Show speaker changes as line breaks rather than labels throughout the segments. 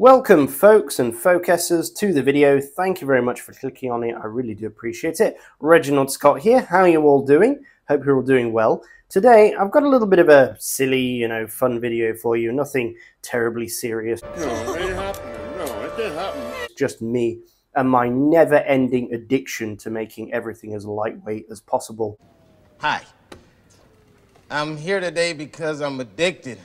Welcome folks and focusers to the video. Thank you very much for clicking on it. I really do appreciate it. Reginald Scott here. How are you all doing? Hope you're all doing well. Today I've got a little bit of a silly, fun video for you. Nothing terribly serious.
No, it ain't happening. No, it didn't happen.
Just me and my never-ending addiction to making everything as lightweight as possible.
Hi. I'm here today because I'm addicted.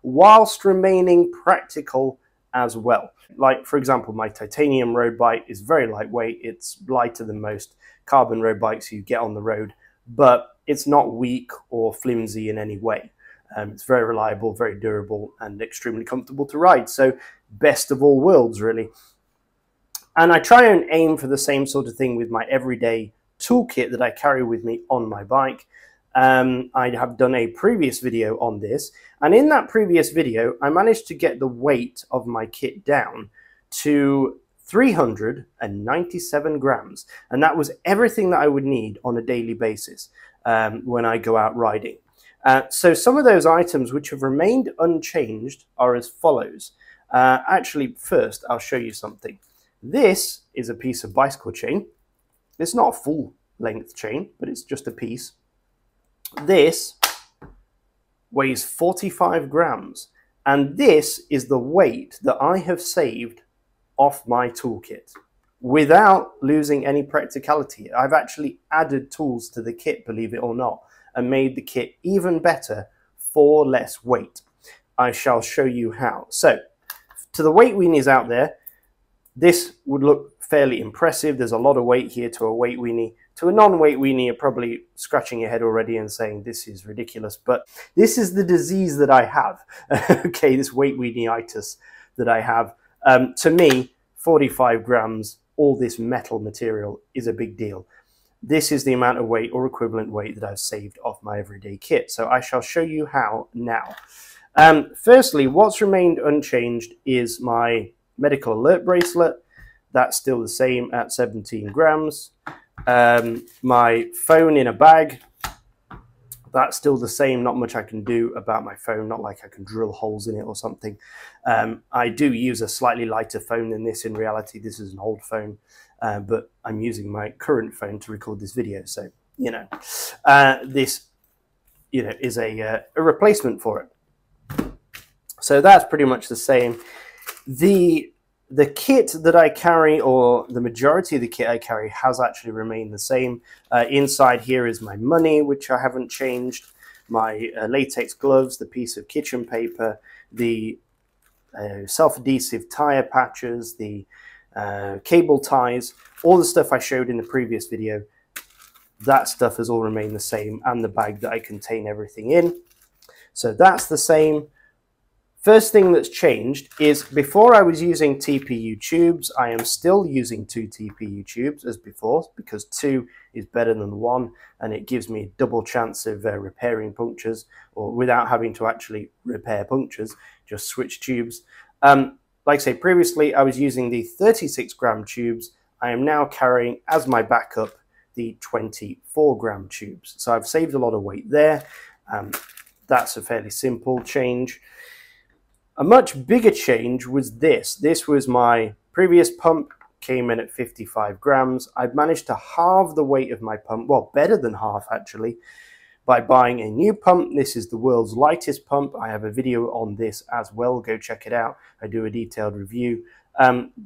Whilst remaining practical as well. Like, for example, my titanium road bike is very lightweight. It's lighter than most carbon road bikes you get on the road, but it's not weak or flimsy in any way. It's very reliable, very durable, and extremely comfortable to ride. So best of all worlds, really. And I try and aim for the same sort of thing with my everyday toolkit that I carry with me on my bike. I have done a previous video on this, and in that previous video I managed to get the weight of my kit down to 397 grams, and that was everything that I would need on a daily basis when I go out riding. So some of those items which have remained unchanged are as follows. Actually, first I'll show you something. This is a piece of bicycle chain. It's not a full length chain, but it's just a piece. This weighs 45 grams, and this is the weight that I have saved off my toolkit without losing any practicality. I've actually added tools to the kit, believe it or not, and made the kit even better for less weight. I shall show you how. So, to the weight weenies out there, this would look fairly impressive. There's a lot of weight here to a weight weenie. To a non-weight weenie, you're probably scratching your head already and saying this is ridiculous, but this is the disease that I have. Okay, this weight weenie-itis that I have. To me, 45 grams, all this metal material is a big deal. This is the amount of weight or equivalent weight that I've saved off my everyday kit. So I shall show you how now. Firstly, what's remained unchanged is my medical alert bracelet. That's still the same at 17 grams. My phone in a bag, that's still the same. Not much I can do about my phone, not like I can drill holes in it or something. I do use a slightly lighter phone than this. In reality, this is an old phone, but I'm using my current phone to record this video, so this is a replacement for it. So that's pretty much the same. The kit that I carry, or the majority of the kit I carry, has actually remained the same. Inside here is my money, which I haven't changed, my latex gloves, the piece of kitchen paper, the self-adhesive tire patches, the cable ties, all the stuff I showed in the previous video. That stuff has all remained the same, and the bag that I contain everything in. So that's the same. First thing that's changed is, before I was using TPU tubes, I am still using 2 TPU tubes as before, because 2 is better than 1, and it gives me a double chance of repairing punctures, or without having to actually repair punctures, just switch tubes. Like I say, previously I was using the 36 gram tubes. I am now carrying as my backup the 24 gram tubes. So I've saved a lot of weight there. That's a fairly simple change. A much bigger change was this. This was my previous pump, came in at 55 grams. I've managed to halve the weight of my pump, well, better than half actually, by buying a new pump. This is the world's lightest pump. I have a video on this as well. Go check it out. I do a detailed review.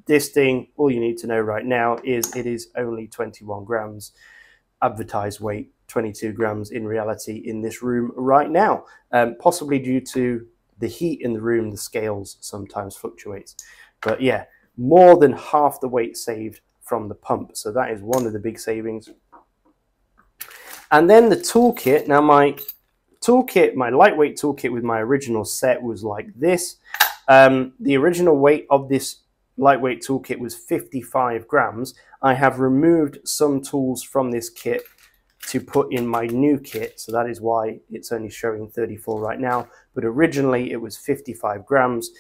This thing, all you need to know right now is it is only 21 grams. Advertised weight, 22 grams in reality in this room right now, possibly due to the heat in the room. The scales sometimes fluctuates, but yeah, more than half the weight saved from the pump. So that is one of the big savings. And then the toolkit. Now my toolkit, my lightweight toolkit with my original set was like this. The original weight of this lightweight toolkit was 55 grams. I have removed some tools from this kit to put in my new kit, so that is why it's only showing 34 right now, but originally it was 55 grams.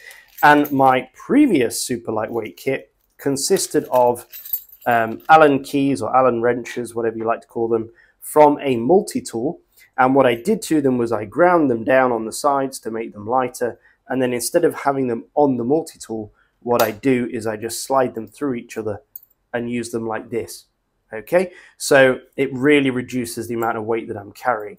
And my previous super lightweight kit consisted of Allen keys, or Allen wrenches, whatever you like to call them, from a multi-tool. And what I did to them was I ground them down on the sides to make them lighter, and then instead of having them on the multi-tool, what I do is I just slide them through each other and use them like this. Okay, so it really reduces the amount of weight that I'm carrying.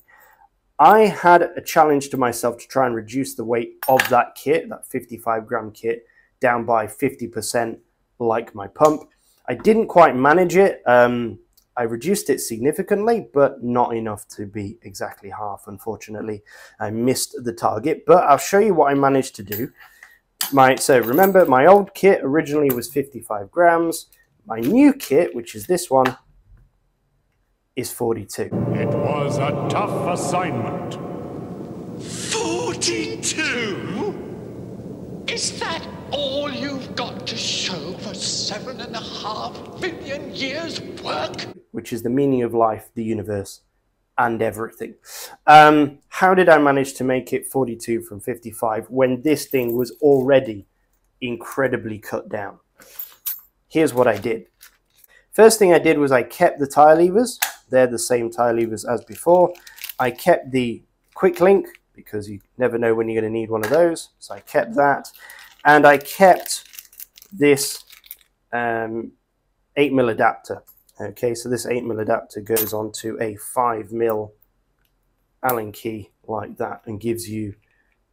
I had a challenge to myself to try and reduce the weight of that kit, that 55-gram kit, down by 50% like my pump. I didn't quite manage it. I reduced it significantly, but not enough to be exactly half, unfortunately. I missed the target, but I'll show you what I managed to do. So remember, my old kit originally was 55 grams. My new kit, which is this one, is 42.
It was a tough assignment.
42? Is that all you've got to show for 7.5 billion years' work?
Which is the meaning of life, the universe, and everything. How did I manage to make it 42 from 55 when this thing was already incredibly cut down? Here's what I did. First thing I did was I kept the tire levers. They're the same tire levers as before. I kept the quick link because you never know when you're going to need one of those. So I kept that. And I kept this 8mm adapter. Okay, so this 8mm adapter goes onto a 5mm Allen key like that and gives you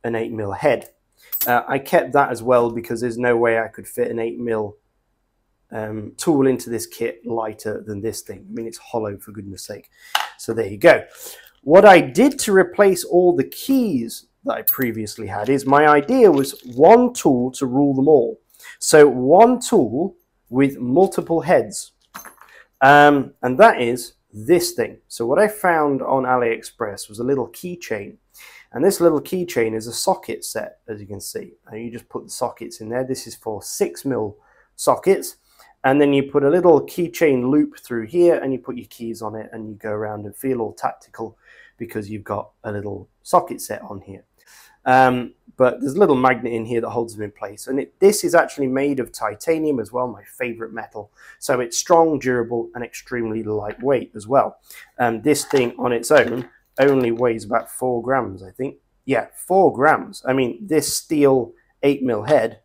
an 8mm head. I kept that as well because there's no way I could fit an 8mm tool into this kit lighter than this thing. I mean, it's hollow, for goodness sake. So there you go. What I did to replace all the keys that I previously had is my idea was one tool to rule them all. So one tool with multiple heads. And that is this thing. So what I found on AliExpress was a little keychain. And this little keychain is a socket set, as you can see. And you just put the sockets in there. This is for 6mm sockets. And then you put a little keychain loop through here and you put your keys on it and you go around and feel all tactical because you've got a little socket set on here. But there's a little magnet in here that holds them in place. And this is actually made of titanium as well, my favorite metal. So it's strong, durable, and extremely lightweight as well. This thing on its own only weighs about 4 grams, I think. Yeah, 4 grams. I mean, this steel 8mm head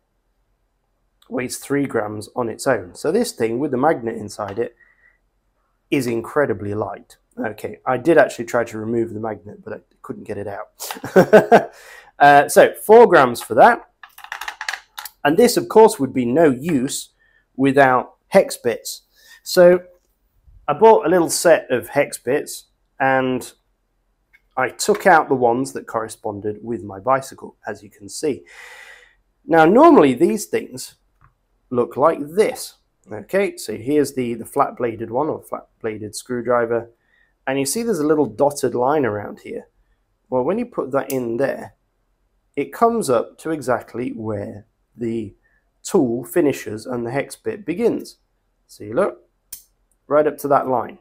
weighs 3 grams on its own. So this thing with the magnet inside it is incredibly light. Okay, I did actually try to remove the magnet, but I couldn't get it out. So 4 grams for that. And this, of course, would be no use without Hex Bits. So I bought a little set of Hex Bits and I took out the ones that corresponded with my bicycle, as you can see. Now, normally these things look like this. Okay, so here's the flat-bladed one, or flat-bladed screwdriver. And you see there's a little dotted line around here. Well, when you put that in there, it comes up to exactly where the tool finishes and the hex bit begins. So you look, right up to that line.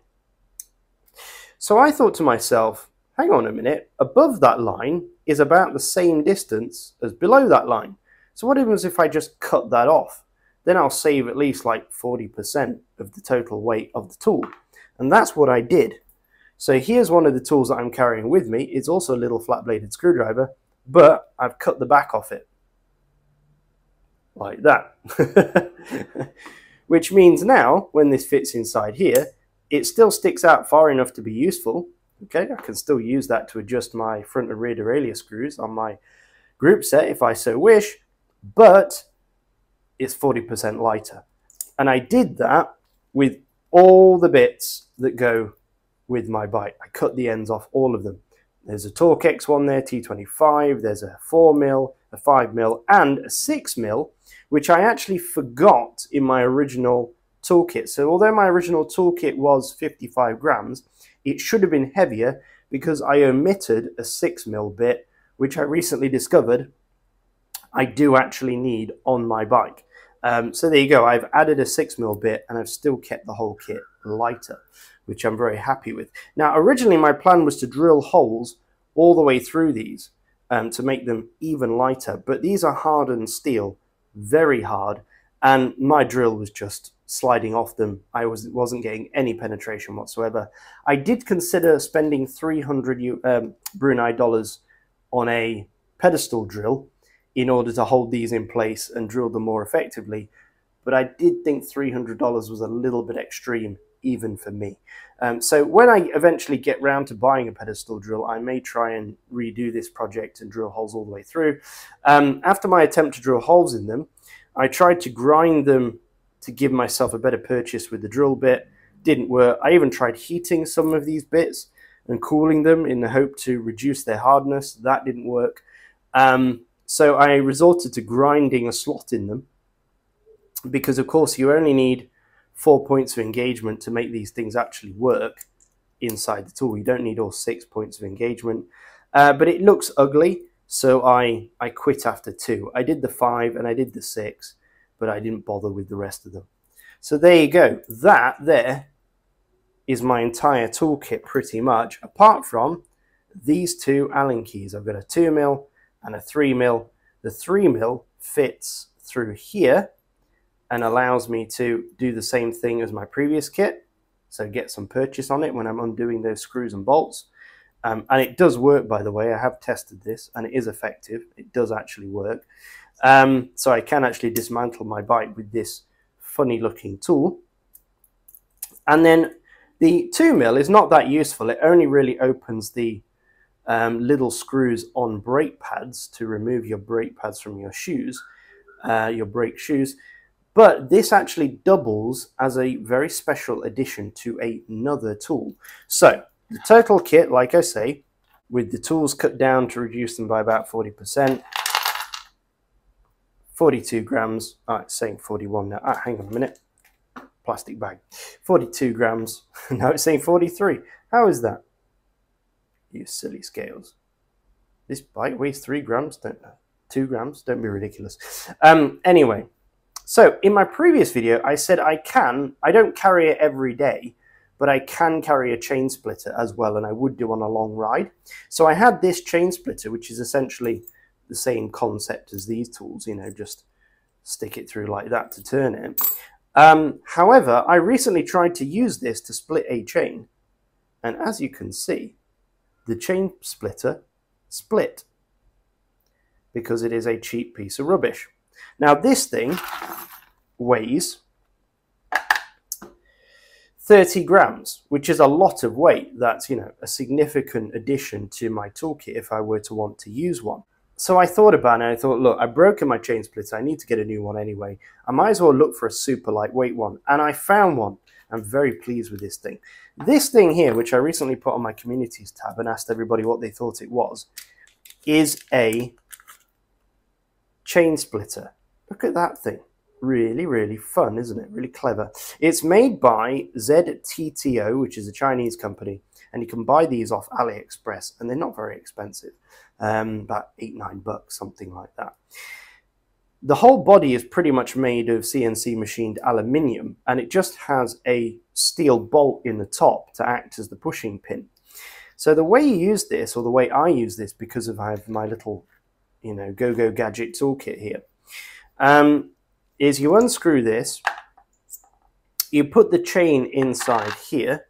So I thought to myself, hang on a minute, above that line is about the same distance as below that line. So what happens if I just cut that off? Then I'll save at least like 40% of the total weight of the tool. And that's what I did. So here's one of the tools that I'm carrying with me. It's also a little flat-bladed screwdriver, but I've cut the back off it. Like that. Which means now, when this fits inside here, it still sticks out far enough to be useful. Okay, I can still use that to adjust my front and rear derailleur screws on my group set if I so wish, but it's 40% lighter. And I did that with all the bits that go with my bike. I cut the ends off all of them. There's a Torque-X one there, T25, there's a 4mm, a 5mm, and a 6mm, which I actually forgot in my original toolkit. So although my original toolkit was 55 grams, it should have been heavier because I omitted a 6mm bit, which I recently discovered I do actually need on my bike. So there you go, I've added a 6mm bit and I've still kept the whole kit lighter, which I'm very happy with. Now, originally my plan was to drill holes all the way through these to make them even lighter, but these are hardened steel, very hard, and my drill was just sliding off them. I wasn't getting any penetration whatsoever. I did consider spending 300 Brunei dollars on a pedestal drill in order to hold these in place and drill them more effectively. But I did think $300 was a little bit extreme, even for me. So when I eventually get round to buying a pedestal drill, I may try and redo this project and drill holes all the way through. After my attempt to drill holes in them, I tried to grind them to give myself a better purchase with the drill bit. Didn't work. I even tried heating some of these bits and cooling them in the hope to reduce their hardness. That didn't work. So I resorted to grinding a slot in them, because of course you only need 4 points of engagement to make these things actually work inside the tool. You don't need all 6 points of engagement. But it looks ugly, so I quit after 2. I did the 5 and I did the 6, but I didn't bother with the rest of them. So there you go. That there is my entire toolkit pretty much, apart from these 2 Allen keys. I've got a 2mm and a 3mm. The 3mm fits through here and allows me to do the same thing as my previous kit, so get some purchase on it when I'm undoing those screws and bolts. And it does work, by the way. I have tested this and it is effective. It does actually work. So I can actually dismantle my bike with this funny looking tool. And then the 2mm is not that useful. It only really opens the little screws on brake pads to remove your brake pads from your shoes, your brake shoes. But this actually doubles as a very special addition to another tool. So the total kit, like I say, with the tools cut down to reduce them by about 40%, 42 grams. Oh, it's saying 41 now. Ah, hang on a minute. Plastic bag. 42 grams. Now it's saying 43. How is that? You silly scales. This bike weighs 3 grams. Don't know. 2 grams. Don't be ridiculous. Anyway. So in my previous video, I said I don't carry it every day, but I can carry a chain splitter as well, and I would do on a long ride. So I had this chain splitter, which is essentially the same concept as these tools, you know, just stick it through like that to turn it. However, I recently tried to use this to split a chain, and as you can see, the chain splitter split because it is a cheap piece of rubbish. Now this thing weighs 30 grams, which is a lot of weight. That's, you know, a significant addition to my toolkit if I were to want to use one. So I thought about it, and I thought, look, I've broken my chain splitter. I need to get a new one anyway. I might as well look for a super lightweight one. And I found one. I'm very pleased with this thing. This thing here, which I recently put on my communities tab and asked everybody what they thought it was, is a chain splitter. Look at that thing. Really, really fun, isn't it? Really clever. It's made by ZTTO, which is a Chinese company, and you can buy these off AliExpress, and they're not very expensive. About $8-9 bucks, something like that. The whole body is pretty much made of CNC machined aluminium, and it just has a steel bolt in the top to act as the pushing pin. So the way you use this, or the way I use this, because of I have my little, you know, go-go gadget toolkit here, is you unscrew this, you put the chain inside here.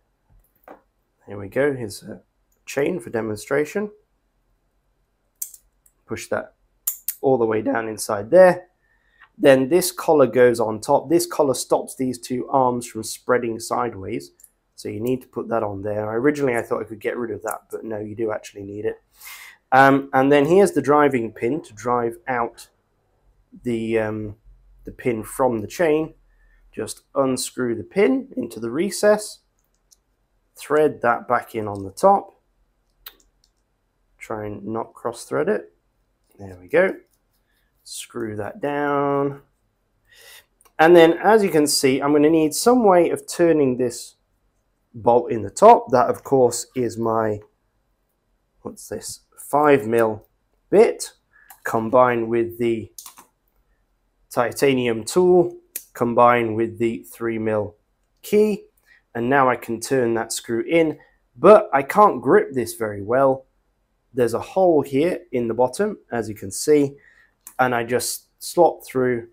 Here we go, here's a chain for demonstration. Push that all the way down inside there. Then this collar goes on top. This collar stops these two arms from spreading sideways. So you need to put that on there. Originally I thought I could get rid of that, but no, you do actually need it. And then here's the driving pin to drive out the pin from the chain. Just unscrew the pin into the recess. Thread that back in on the top. Try and not cross thread it. There we go. Screw that down. And then as you can see, I'm going to need some way of turning this bolt in the top. That of course is my, what's this, 5mm bit combined with the titanium tool combined with the 3mm key. And now I can turn that screw in, but I can't grip this very well. There's a hole here in the bottom, as you can see, and I just slot through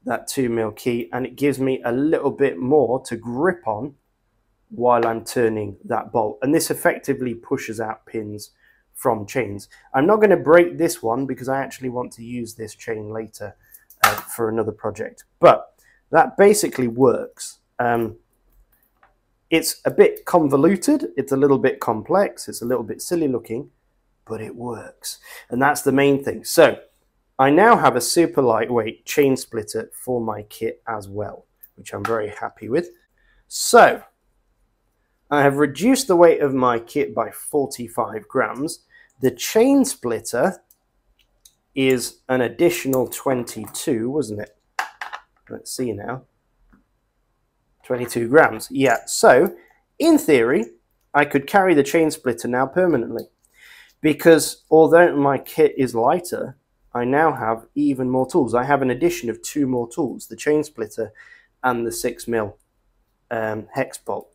that 2mm key, and it gives me a little bit more to grip on while I'm turning that bolt. And this effectively pushes out pins from chains. I'm not going to break this one because I actually want to use this chain later for another project. But that basically works. It's a bit convoluted, it's a little bit complex, it's a little bit silly looking, but it works. And that's the main thing. So I now have a super lightweight chain splitter for my kit as well, which I'm very happy with. So I have reduced the weight of my kit by 45 grams. The chain splitter is an additional 22, wasn't it? Let's see now. 22 grams. Yeah, so in theory, I could carry the chain splitter now permanently, because although my kit is lighter, I now have even more tools. I have an addition of 2 more tools, the chain splitter and the 6mm hex bolt.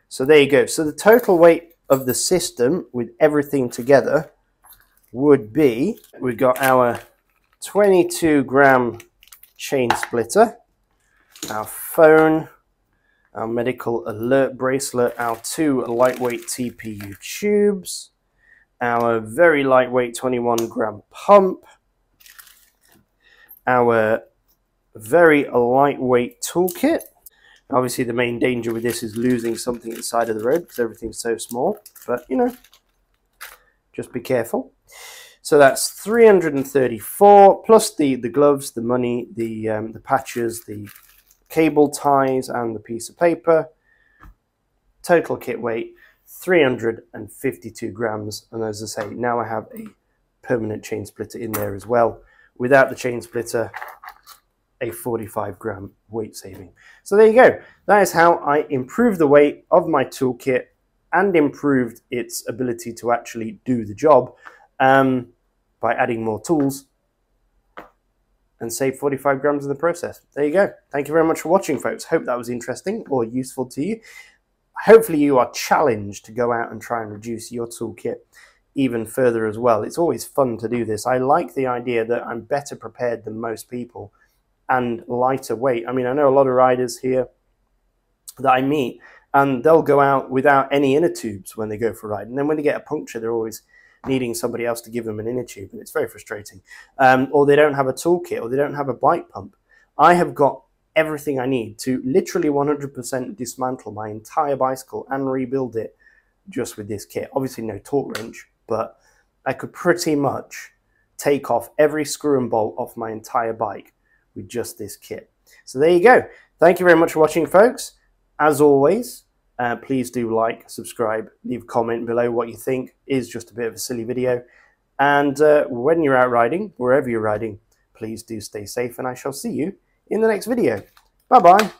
So there you go. So the total weight of the system with everything together would be, we've got our 22 gram chain splitter, our phone, our medical alert bracelet, our 2 lightweight TPU tubes, our very lightweight 21 gram pump, our very lightweight toolkit. Obviously the main danger with this is losing something at the side of the road because everything's so small, but you know, just be careful. So that's 334 plus the gloves, the money, the patches, the cable ties and the piece of paper. Total kit weight 352 grams, and as I say, now I have a permanent chain splitter in there as well. Without the chain splitter, a 45 gram weight saving. So there you go. That is how I improved the weight of my toolkit and improved its ability to actually do the job by adding more tools, and save 45 grams in the process. There you go. Thank you very much for watching, folks. Hope that was interesting or useful to you. Hopefully you are challenged to go out and try and reduce your toolkit even further as well. It's always fun to do this. I like the idea that I'm better prepared than most people and lighter weight. I mean, I know a lot of riders here that I meet, and they'll go out without any inner tubes when they go for a ride. And then when they get a puncture, they're always needing somebody else to give them an inner tube, and it's very frustrating. Or they don't have a toolkit, or they don't have a bike pump. I have got everything I need to literally 100% dismantle my entire bicycle and rebuild it just with this kit. Obviously no torque wrench, but I could pretty much take off every screw and bolt off my entire bike with just this kit. So there you go. Thank you very much for watching, folks. As always, please do like, subscribe, leave a comment below what you think is just a bit of a silly video. And when you're out riding, wherever you're riding, please do stay safe, and I shall see you in the next video. Bye-bye.